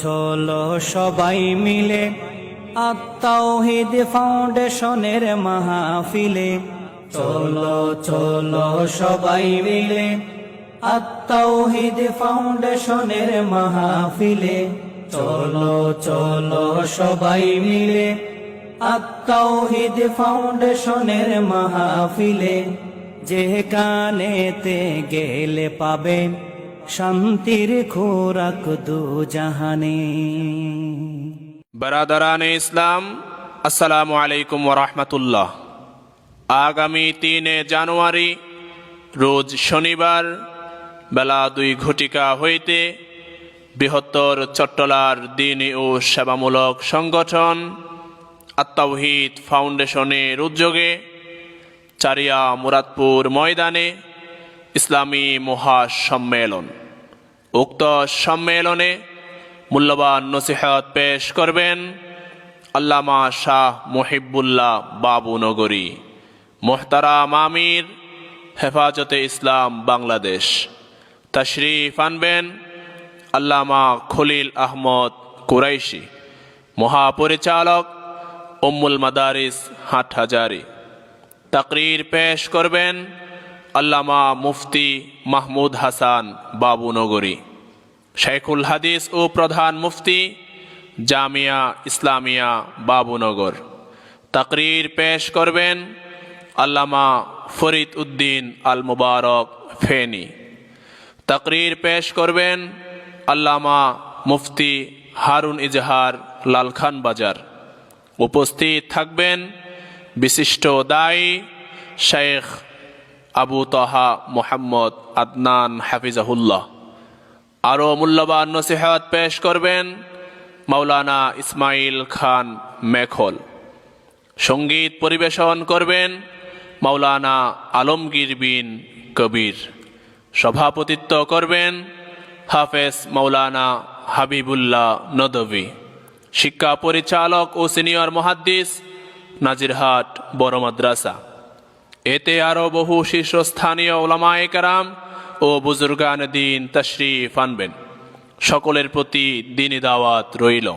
চলো সবাই মিলে আত-তাওহীদ ফাউন্ডেশনের মাহফিলে। চলো চলো সবাই মিলে আত-তাওহীদ ফাউন্ডেশনের মাহফিলে। চলো চলো সবাই মিলে আত-তাওহীদ ফাউন্ডেশনের মাহফিলে। যেখানেতে গেলে পাবে শান্তির খোরাক দু জাহানে। বারাদারানে ইসলাম, আসসালামু আলাইকুম ওয়া রাহমাতুল্লাহ। আগামী 3 জানুয়ারি রোজ শনিবার বেলা 2 ঘটিকা হইতে বৃহত্তর চট্টলার দ্বীনী ও সেবামূলক সংগঠন আত-তাওহীদ ফাউন্ডেশনের উদ্যোগে চারিয়া মুরাদপুর ময়দানে ইসলামী মহাসম্মেলন। উক্ত সম্মেলনে মূল্যবান নসিহত পেশ করবেন আল্লামা শাহ মুহিবুল্লাহ বাবুনগরী, মোহতারাম আমির হেফাজতে ইসলাম বাংলাদেশ। তাশরীফ আনবেন আল্লামা খলিল আহমদ কুরাইশি, মহাপরিচালক উম্মুল মাদারিস হাটহাজারী। তাকরীর পেশ করবেন আল্লামা মুফতি মাহমুদ হাসান বাবুনগরী, শেখুল হাদিস ও প্রধান মুফতি জামিয়া ইসলামিয়া বাবুনগর। তাকরীর পেশ করবেন আল্লামা ফরিদ উদ্দিন আল মুবারক ফেনী। তাকরীর পেশ করবেন আল্লামা মুফতি হারুন ইজহার লালখান বাজার। উপস্থিত থাকবেন বিশিষ্ট দায়ী শেখ আবু তহা মোহাম্মদ আদনান হাফিজাহুল্লাহ। আরও মূল্যবান নসিহত পেশ করবেন মাওলানা ইসমাইল খান মেখল। সঙ্গীত পরিবেশন করবেন মাওলানা আলমগীর বিন কবির। সভাপতিত্ব করবেন হাফেজ মাওলানা হাবিবুল্লাহ নদভী। শিক্ষা পরিচালক ও সিনিয়র মুহাদ্দিস নাজিরহাট বড় মাদ্রাসা। এতে আরও বহু শীর্ষস্থানীয় উলামায়ে কেরাম ও বুজুর্গান দ্বীন তাশরীফ আনবেন। সকলের প্রতি দ্বীনী দাওয়াত রইল।